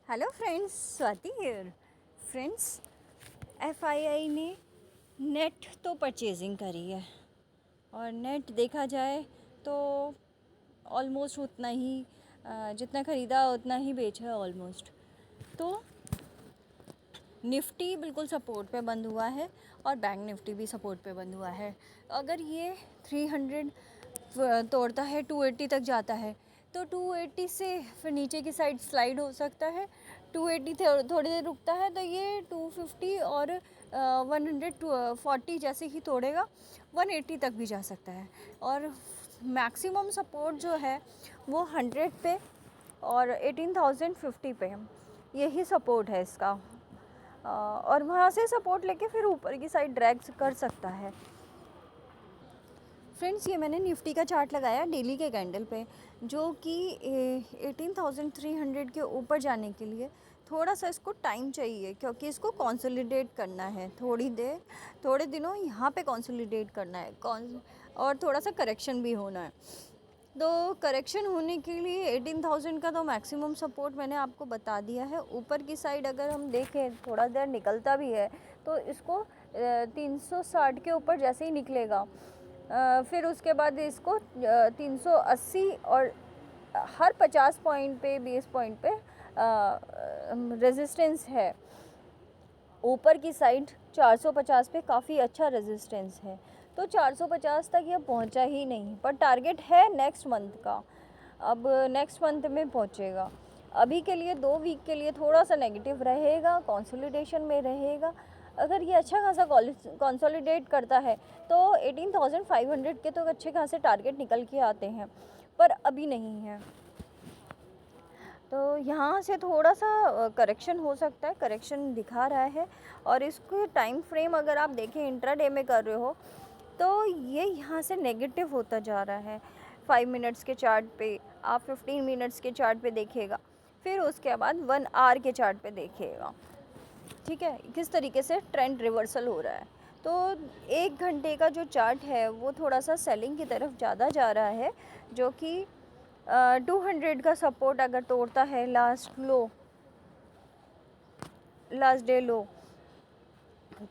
Hello friends, Swati here. Friends, FII ने net तो purchasing करी है और नेट देखा जाए तो ऑलमोस्ट उतना ही जितना ख़रीदा उतना ही बेचा है ऑलमोस्ट। तो निफ्टी बिल्कुल सपोर्ट पे बंद हुआ है और बैंक निफ्टी भी सपोर्ट पे बंद हुआ है। अगर ये 300 तोड़ता है, 280 तक जाता है, तो 280 से फिर नीचे की साइड स्लाइड हो सकता है। 280 थोड़ी देर रुकता है तो ये 250 और 140 जैसे ही तोड़ेगा 180 तक भी जा सकता है। और मैक्सिमम सपोर्ट जो है वो 100 पे और 18,050 पे, यही सपोर्ट है इसका। और वहाँ से सपोर्ट लेके फिर ऊपर की साइड ड्रैग कर सकता है। फ्रेंड्स, ये मैंने निफ्टी का चार्ट लगाया डेली के कैंडल पे, जो कि 18,300 के ऊपर जाने के लिए थोड़ा सा इसको टाइम चाहिए, क्योंकि इसको कंसोलिडेट करना है थोड़े दिनों यहाँ पे कंसोलिडेट करना है और थोड़ा सा करेक्शन भी होना है। तो करेक्शन होने के लिए 18,000 का तो मैक्सिमम सपोर्ट मैंने आपको बता दिया है। ऊपर की साइड अगर हम देखें थोड़ा देर निकलता भी है तो इसको 360 के ऊपर जैसे ही निकलेगा फिर उसके बाद इसको 380 और हर 50 पॉइंट पे 20 पॉइंट पे रेजिस्टेंस है। ऊपर की साइड 450 पे काफ़ी अच्छा रेजिस्टेंस है, तो 450 तक ये पहुंचा ही नहीं, पर टारगेट है नेक्स्ट मंथ का। अब नेक्स्ट मंथ में पहुंचेगा। अभी के लिए 2 वीक के लिए थोड़ा सा नेगेटिव रहेगा, कंसोलिडेशन में रहेगा। अगर ये अच्छा खासा कंसोलिडेट करता है तो 18,500 के तो अच्छे खासे टारगेट निकल के आते हैं, पर अभी नहीं है। तो यहाँ से थोड़ा सा करेक्शन हो सकता है, करेक्शन दिखा रहा है। और इसको टाइम फ्रेम अगर आप देखें, इंट्राडे में कर रहे हो तो ये यहाँ से नेगेटिव होता जा रहा है। 5 मिनट्स के चार्ट पे आप 15 मिनट्स के चार्ट पे देखिएगा, फिर उसके बाद 1 आवर के चार्ट पे देखिएगा। ठीक है, किस तरीके से ट्रेंड रिवर्सल हो रहा है। तो 1 घंटे का जो चार्ट है वो थोड़ा सा सेलिंग की तरफ ज़्यादा जा रहा है, जो कि 200 का सपोर्ट अगर तोड़ता है लास्ट डे लो,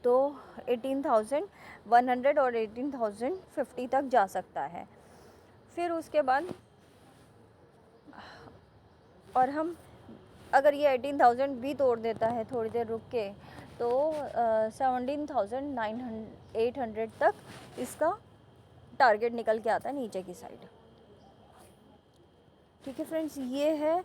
तो 18,100 और 18,050 तक जा सकता है। फिर उसके बाद और हम अगर ये 18,000 भी तोड़ देता है थोड़ी देर रुक के, तो 17,800 तक इसका टारगेट निकल के आता है नीचे की साइड। ठीक है फ्रेंड्स, ये है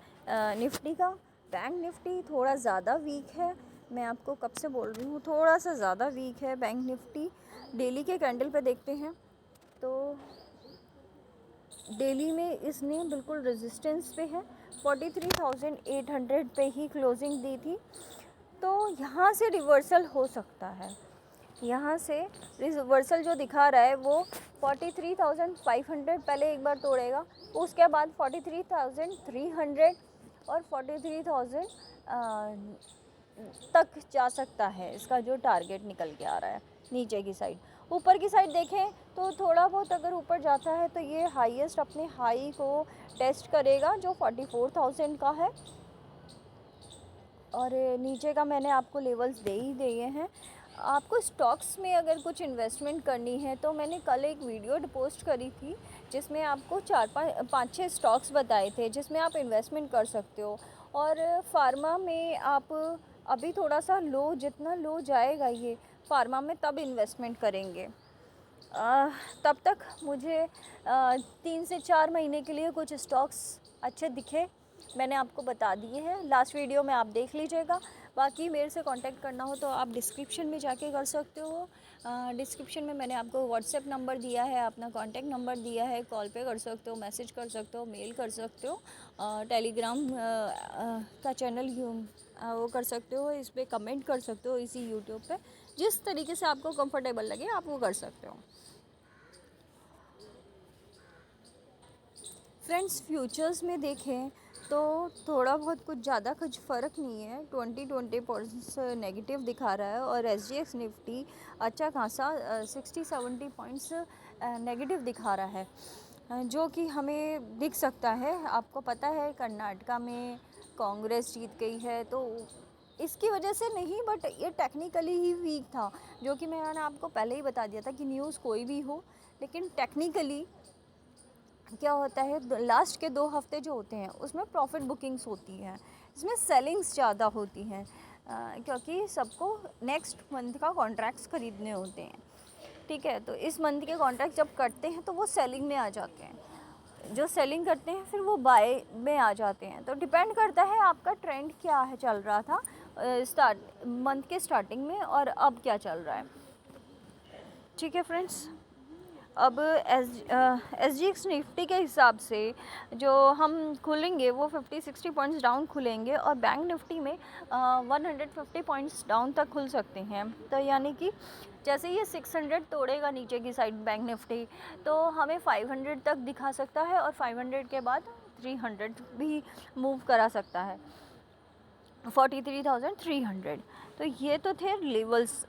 निफ्टी का। बैंक निफ्टी थोड़ा ज़्यादा वीक है, मैं आपको कब से बोल रही हूँ, थोड़ा सा ज़्यादा वीक है बैंक निफ्टी। डेली के कैंडल पे देखते हैं तो डेली में इसने बिल्कुल रेजिस्टेंस पे है, 43,800 पे ही क्लोजिंग दी थी। तो यहाँ से रिवर्सल हो सकता है। यहाँ से रिवर्सल जो दिखा रहा है वो 43,500 पहले एक बार तोड़ेगा, उसके बाद 43,300 और 43,000 तक जा सकता है। इसका जो टारगेट निकल के आ रहा है नीचे की साइड। ऊपर की साइड देखें तो थोड़ा बहुत अगर ऊपर जाता है तो ये हाईएस्ट अपने हाई को टेस्ट करेगा, जो 44,000 का है। और नीचे का मैंने आपको लेवल्स दे ही दिए हैं। आपको स्टॉक्स में अगर कुछ इन्वेस्टमेंट करनी है तो मैंने कल एक वीडियो पोस्ट करी थी, जिसमें आपको 4-5-6 स्टॉक्स बताए थे जिसमें आप इन्वेस्टमेंट कर सकते हो। और फार्मा में आप अभी थोड़ा सा लो, जितना लो जाएगा ये फार्मा में तब इन्वेस्टमेंट करेंगे। तब तक मुझे 3 से 4 महीने के लिए कुछ स्टॉक्स अच्छे दिखे, मैंने आपको बता दिए हैं। लास्ट वीडियो में आप देख लीजिएगा। बाकी मेरे से कांटेक्ट करना हो तो आप डिस्क्रिप्शन में जाके कर सकते हो। डिस्क्रिप्शन में मैंने आपको व्हाट्सएप नंबर दिया है, अपना कांटेक्ट नंबर दिया है, कॉल पे कर सकते हो, मैसेज कर सकते हो, मेल कर सकते हो, टेलीग्राम का चैनल वो कर सकते हो, इस पर कमेंट कर सकते हो, इसी यूट्यूब पे जिस तरीके से आपको कंफर्टेबल लगे आप वो कर सकते हो। फ्रेंड्स, फ्यूचर्स में देखें तो थोड़ा बहुत कुछ ज़्यादा कुछ फ़र्क नहीं है, 20 पॉइंट्स नेगेटिव दिखा रहा है। और SGX निफ्टी अच्छा खासा 60-70 पॉइंट्स नेगेटिव दिखा रहा है। जो कि हमें दिख सकता है। आपको पता है कर्नाटका में कांग्रेस जीत गई है, तो इसकी वजह से नहीं, बट ये टेक्निकली ही वीक था, जो कि मैंने आपको पहले ही बता दिया था कि न्यूज़ कोई भी हो, लेकिन टेक्निकली क्या होता है, लास्ट के 2 हफ्ते जो होते हैं उसमें प्रॉफिट बुकिंग्स होती हैं, इसमें सेलिंग्स ज़्यादा होती हैं, क्योंकि सबको नेक्स्ट मंथ का कॉन्ट्रैक्ट्स ख़रीदने होते हैं। ठीक है, तो इस मंथ के कॉन्ट्रैक्ट जब करते हैं तो वो सेलिंग में आ जाते हैं, जो सेलिंग करते हैं फिर वो बाय में आ जाते हैं। तो डिपेंड करता है आपका ट्रेंड क्या है, चल रहा था स्टार्ट मंथ के स्टार्टिंग में और अब क्या चल रहा है। ठीक है फ्रेंड्स, अब SGX निफ्टी के हिसाब से जो हम खुलेंगे वो 50-60 पॉइंट्स डाउन खुलेंगे, और बैंक निफ्टी में 150 पॉइंट्स डाउन तक खुल सकते हैं। तो यानी कि जैसे ये 600 तोड़ेगा नीचे की साइड बैंक निफ्टी, तो हमें 500 तक दिखा सकता है, और 500 के बाद 300 भी मूव करा सकता है, 43,300। तो ये तो थे लेवल्स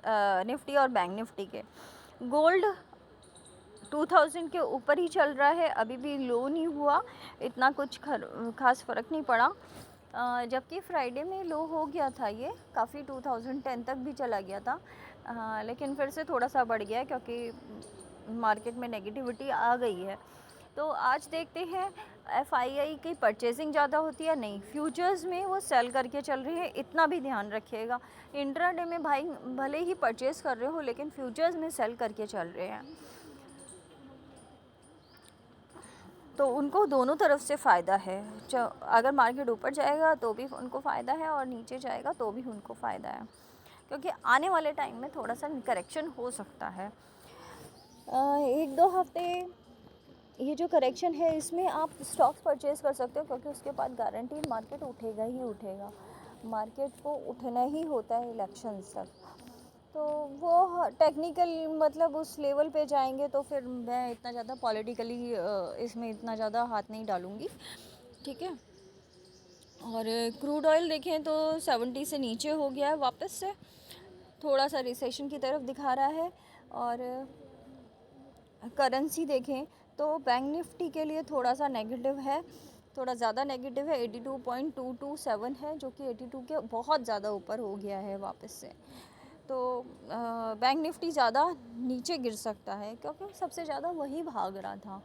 निफ्टी और बैंक निफ्टी के। गोल्ड 2000 के ऊपर ही चल रहा है, अभी भी लो नहीं हुआ, इतना कुछ खास फ़र्क नहीं पड़ा, जबकि फ्राइडे में लो हो गया था, ये काफ़ी 2010 तक भी चला गया था, लेकिन फिर से थोड़ा सा बढ़ गया क्योंकि मार्केट में नेगेटिविटी आ गई है। तो आज देखते हैं FII की परचेजिंग ज़्यादा होती है, नहीं फ्यूचर्स में वो सेल करके चल रही है, इतना भी ध्यान रखिएगा। इंट्राडे में भाई भले ही परचेज़ कर रहे हो, लेकिन फ्यूचर्स में सेल करके चल रहे हैं, तो उनको दोनों तरफ से फ़ायदा है। अगर मार्केट ऊपर जाएगा तो भी उनको फ़ायदा है, और नीचे जाएगा तो भी उनको फ़ायदा है, क्योंकि आने वाले टाइम में थोड़ा सा करेक्शन हो सकता है। 1-2 हफ्ते ये जो करेक्शन है इसमें आप स्टॉक्स परचेज़ कर सकते हो, क्योंकि उसके बाद गारंटी मार्केट उठेगा ही उठेगा, मार्केट को उठना ही होता है इलेक्शंस तक। तो वो टेक्निकल मतलब उस लेवल पे जाएंगे, तो फिर मैं इतना ज़्यादा पॉलिटिकली इसमें इतना ज़्यादा हाथ नहीं डालूँगी। ठीक है, और क्रूड ऑयल देखें तो 70 से नीचे हो गया है वापस से, थोड़ा सा रिसेशन की तरफ दिखा रहा है। और करेंसी देखें तो बैंक निफ्टी के लिए थोड़ा सा नेगेटिव है, थोड़ा ज़्यादा नेगेटिव है, 82.227 है, जो कि 82 के बहुत ज़्यादा ऊपर हो गया है वापस से। तो बैंक निफ्टी ज़्यादा नीचे गिर सकता है, क्योंकि सबसे ज़्यादा वही भाग रहा था,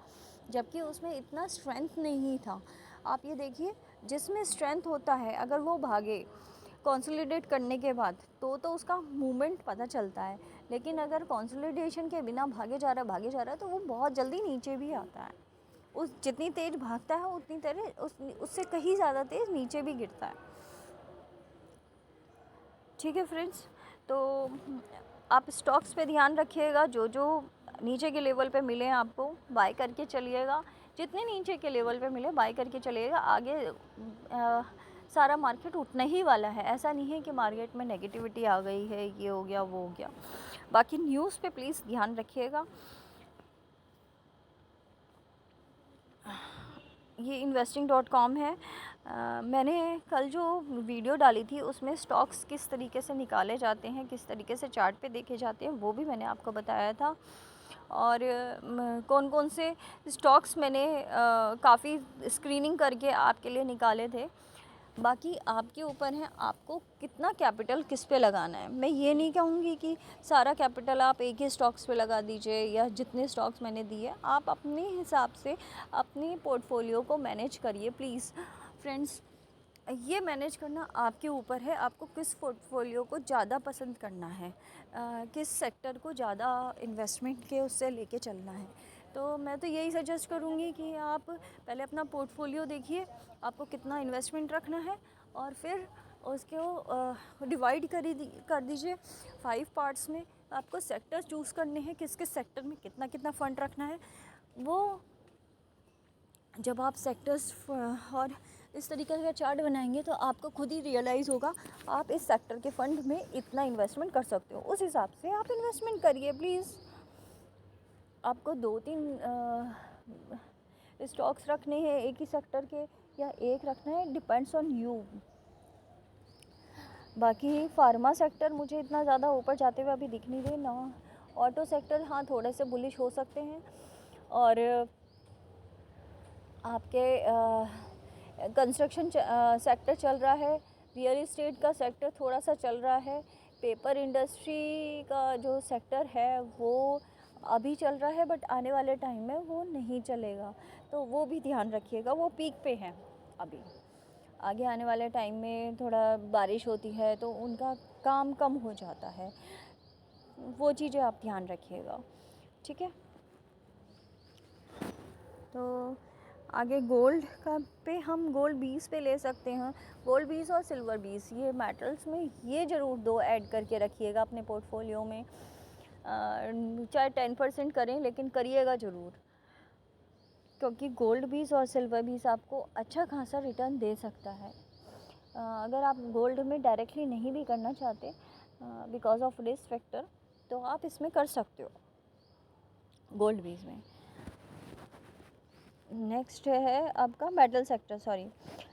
जबकि उसमें इतना स्ट्रेंथ नहीं था। आप ये देखिए, जिसमें स्ट्रेंथ होता है अगर वो भागे कंसोलिडेट करने के बाद, तो उसका मूवमेंट पता चलता है, लेकिन अगर कंसोलिडेशन के बिना भागे जा रहा है तो वो बहुत जल्दी नीचे भी आता है। उस जितनी तेज़ भागता है उतनी तेज़ उससे कहीं ज़्यादा तेज़ नीचे भी गिरता है। ठीक है फ्रेंड्स, तो आप स्टॉक्स पे ध्यान रखिएगा, जो जो नीचे के लेवल पे मिले आपको बाय करके चलिएगा, जितने नीचे के लेवल पे मिले बाय करके चलिएगा। आगे सारा मार्केट उठना ही वाला है, ऐसा नहीं है कि मार्केट में नेगेटिविटी आ गई है, ये हो गया वो हो गया। बाकी न्यूज़ पे प्लीज़ ध्यान रखिएगा। ये investing.com है। मैंने कल जो वीडियो डाली थी उसमें स्टॉक्स किस तरीके से निकाले जाते हैं, किस तरीके से चार्ट पे देखे जाते हैं, वो भी मैंने आपको बताया था। और कौन कौन से स्टॉक्स मैंने काफ़ी स्क्रीनिंग करके आपके लिए निकाले थे। बाकी आपके ऊपर है, आपको कितना कैपिटल किस पे लगाना है। मैं ये नहीं कहूँगी कि सारा कैपिटल आप एक ही स्टॉक्स पे लगा दीजिए, या जितने स्टॉक्स मैंने दिए आप अपने हिसाब से अपनी पोर्टफोलियो को मैनेज करिए प्लीज़। फ्रेंड्स, ये मैनेज करना आपके ऊपर है, आपको किस पोर्टफोलियो को ज़्यादा पसंद करना है, किस सेक्टर को ज़्यादा इन्वेस्टमेंट के उससे लेके चलना है। तो मैं तो यही सजेस्ट करूँगी कि आप पहले अपना पोर्टफोलियो देखिए, आपको कितना इन्वेस्टमेंट रखना है, और फिर उसको डिवाइड कर दीजिए 5 पार्ट्स में। आपको सेक्टर चूज़ करने हैं, किस किस सेक्टर में कितना कितना फ़ंड रखना है। वो जब आप सेक्टर्स और इस तरीके का चार्ट बनाएंगे तो आपको खुद ही रियलाइज़ होगा आप इस सेक्टर के फ़ंड में इतना इन्वेस्टमेंट कर सकते हो, उस हिसाब से आप इन्वेस्टमेंट करिए प्लीज़। आपको 2-3 स्टॉक्स रखने हैं एक ही सेक्टर के, या एक रखना है, डिपेंड्स ऑन यू। बाकी फार्मा सेक्टर मुझे इतना ज़्यादा ऊपर जाते हुए अभी दिख नहीं रहे ना। ऑटो सेक्टर हाँ थोड़े से बुलिश हो सकते हैं, और आपके कंस्ट्रक्शन सेक्टर चल रहा है, रियल इस्टेट का सेक्टर थोड़ा सा चल रहा है, पेपर इंडस्ट्री का जो सेक्टर है वो अभी चल रहा है, बट आने वाले टाइम में वो नहीं चलेगा, तो वो भी ध्यान रखिएगा। वो पीक पे हैं अभी, आगे आने वाले टाइम में थोड़ा बारिश होती है तो उनका काम कम हो जाता है, वो चीज़ें आप ध्यान रखिएगा, ठीक है। तो आगे गोल्ड का पे हम गोल्ड 20 पे ले सकते हैं। गोल्ड 20 और सिल्वर 20, ये मेटल्स में ये ज़रूर दो ऐड करके रखिएगा अपने पोर्टफोलियो में। चाहे 10% करें, लेकिन करिएगा ज़रूर, क्योंकि गोल्ड 20 और सिल्वर 20 आपको अच्छा खासा रिटर्न दे सकता है। अगर आप गोल्ड में डायरेक्टली नहीं भी करना चाहते बिकॉज ऑफ रिस्क फैक्टर, तो आप इसमें कर सकते हो गोल्ड 20 में। नेक्स्ट है आपका मेटल सेक्टर।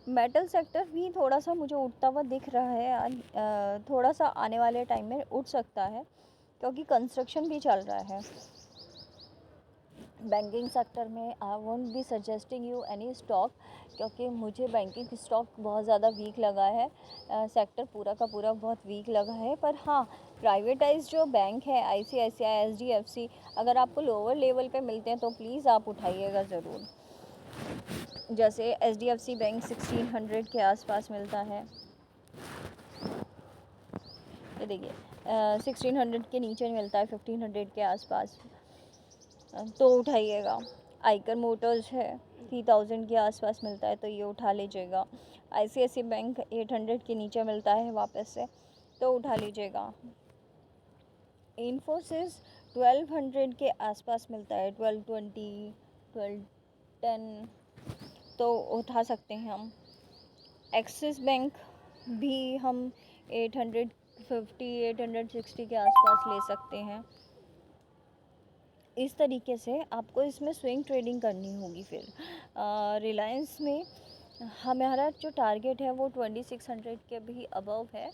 मेटल सेक्टर भी थोड़ा सा मुझे उठता हुआ दिख रहा है, थोड़ा सा आने वाले टाइम में उठ सकता है, क्योंकि कंस्ट्रक्शन भी चल रहा है। बैंकिंग सेक्टर में I won't be suggesting you any stock, क्योंकि मुझे बैंकिंग स्टॉक बहुत ज़्यादा वीक लगा है, सेक्टर पूरा का पूरा बहुत वीक लगा है। पर हाँ, प्राइवेटाइज जो बैंक है ICICI, SDFC, अगर आपको लोअर लेवल पे मिलते हैं तो प्लीज़ आप उठाइएगा ज़रूर। जैसे SDFC बैंक 1600 के आसपास मिलता है, ये देखिए 1600 के नीचे मिलता है, 1500 के आसपास, तो उठाइएगा। आइकर मोटर्स है 3000 के आसपास मिलता है, तो ये उठा लीजिएगा। ICICI बैंक 800 के नीचे मिलता है वापस से, तो उठा लीजिएगा। इन्फोसिस 1200 के आसपास मिलता है, 1220, 1210, तो उठा सकते हैं हम। एक्सिस बैंक भी हम 850, 860 के आसपास ले सकते हैं। इस तरीके से आपको इसमें स्विंग ट्रेडिंग करनी होगी। फिर रिलायंस में हमारा जो टारगेट है वो 2600 के भी अबव है,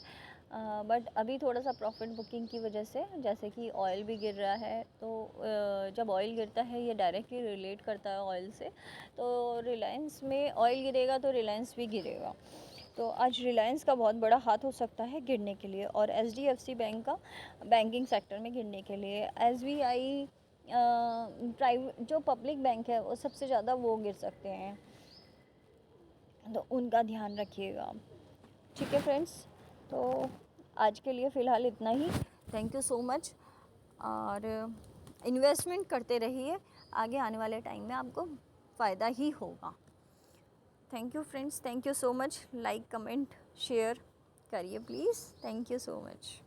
बट अभी थोड़ा सा प्रॉफिट बुकिंग की वजह से, जैसे कि ऑयल भी गिर रहा है, तो जब ऑयल गिरता है ये डायरेक्टली रिलेट करता है ऑयल से, तो रिलायंस में ऑयल गिरेगा तो रिलायंस भी गिरेगा। तो आज रिलायंस का बहुत बड़ा हाथ हो सकता है गिरने के लिए, और SDFC बैंक का बैंकिंग सेक्टर में गिरने के लिए। SBI प्राइवेट जो पब्लिक बैंक है वो सबसे ज़्यादा वो गिर सकते हैं, तो उनका ध्यान रखिएगा, ठीक है फ्रेंड्स। तो आज के लिए फ़िलहाल इतना ही। थैंक यू सो मच, और इन्वेस्टमेंट करते रहिए, आगे आने वाले टाइम में आपको फ़ायदा ही होगा। Thank you friends, thank you so much. Like, comment, share करिए please. Thank you so much.